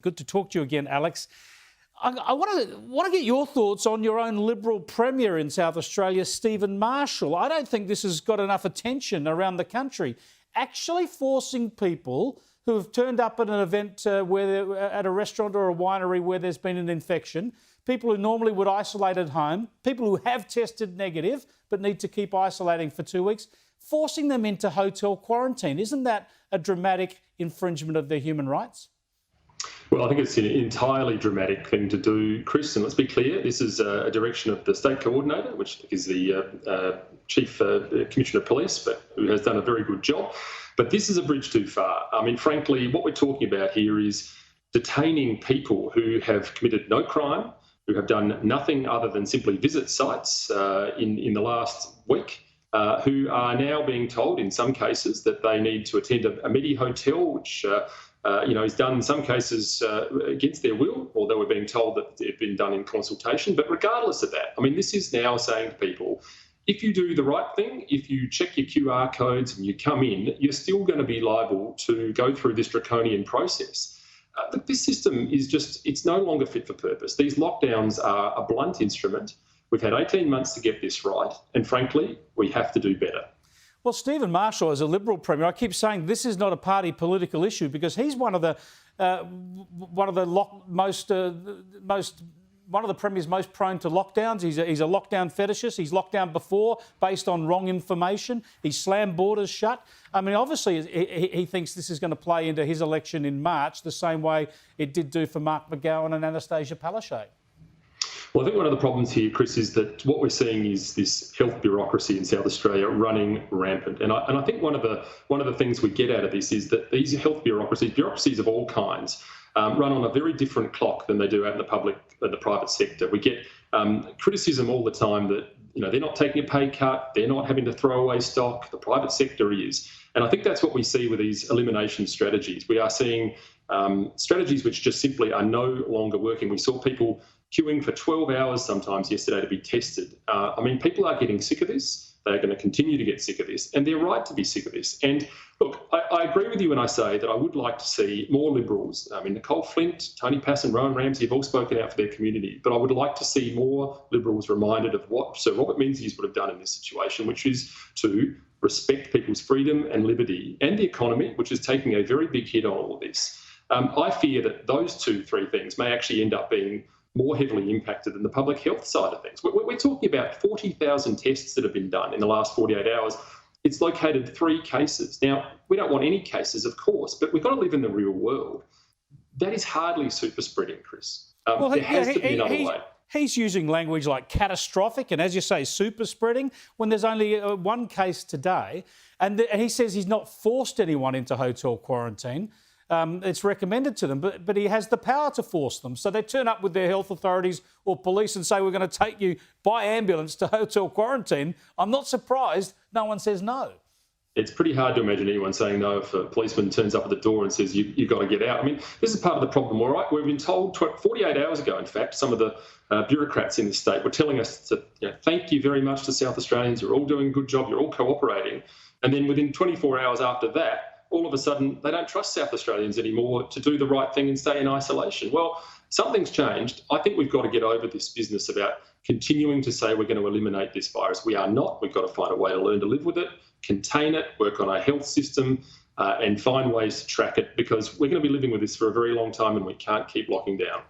Good to talk to you again, Alex. I want to get your thoughts on your own Liberal Premier in South Australia, Stephen Marshall. I don't think this has got enough attention around the country. Actually forcing people who have turned up at an event at a restaurant or a winery where there's been an infection, people who normally would isolate at home, people who have tested negative but need to keep isolating for 2 weeks, forcing them into hotel quarantine. Isn't that a dramatic infringement of their human rights? Well, I think it's an entirely dramatic thing to do, Chris, and let's be clear, this is a direction of the State Coordinator, which is the Chief Commissioner of Police, but who has done a very good job. But this is a bridge too far. I mean, frankly, what we're talking about here is detaining people who have committed no crime, who have done nothing other than simply visit sites in the last week, who are now being told in some cases that they need to attend a medi-hotel, which is done in some cases against their will, although we're being told that it's been done in consultation. But regardless of that, I mean, this is now saying to people, if you do the right thing, if you check your QR codes and you come in, you're still going to be liable to go through this draconian process. But this system is it's no longer fit for purpose. These lockdowns are a blunt instrument. We've had 18 months to get this right. And frankly, we have to do better. Well, Stephen Marshall, as a Liberal Premier, I keep saying this is not a party political issue because he's one of the premiers most prone to lockdowns. He's a lockdown fetishist. He's locked down before based on wrong information. He slammed borders shut. I mean, obviously, he thinks this is going to play into his election in March the same way it did do for Mark McGowan and Anastasia Palaszczuk. Well, I think one of the problems here, Chris, is that what we're seeing is this health bureaucracy in South Australia running rampant. And I think one of the things we get out of this is that these health bureaucracies of all kinds, run on a very different clock than they do out in the private sector. We get criticism all the time that they're not taking a pay cut, they're not having to throw away stock. The private sector is, and I think that's what we see with these elimination strategies. We are seeing strategies which just simply are no longer working. We saw people queuing for 12 hours sometimes yesterday to be tested. I mean, people are getting sick of this. They're going to continue to get sick of this, and they're right to be sick of this. And look, I agree with you when I say that I would like to see more Liberals. I mean, Nicole Flint, Tony Passon, Rowan Ramsey have all spoken out for their community, but I would like to see more Liberals reminded of what Sir Robert Menzies would have done in this situation, which is to respect people's freedom and liberty and the economy, which is taking a very big hit on all of this. I fear that those three things may actually end up being more heavily impacted than the public health side of things. We're talking about 40,000 tests that have been done in the last 48 hours. It's located 3 cases. Now, we don't want any cases, of course, but we've got to live in the real world. That is hardly super spreading, Chris. There has to be another way. He's using language like catastrophic and, as you say, super spreading when there's only one case today. And he says he's not forced anyone into hotel quarantine. It's recommended to them, but he has the power to force them. So they turn up with their health authorities or police and say, we're going to take you by ambulance to hotel quarantine. I'm not surprised no one says no. It's pretty hard to imagine anyone saying no if a policeman turns up at the door and says, you've got to get out. I mean, this is part of the problem, all right? We've been told 48 hours ago, in fact, some of the bureaucrats in the state were telling us to thank you very much to South Australians. You're all doing a good job. You're all cooperating. And then within 24 hours after that, all of a sudden, they don't trust South Australians anymore to do the right thing and stay in isolation. Well, something's changed. I think we've got to get over this business about continuing to say we're going to eliminate this virus. We are not. We've got to find a way to learn to live with it, contain it, work on our health system, and find ways to track it, because we're going to be living with this for a very long time and we can't keep locking down.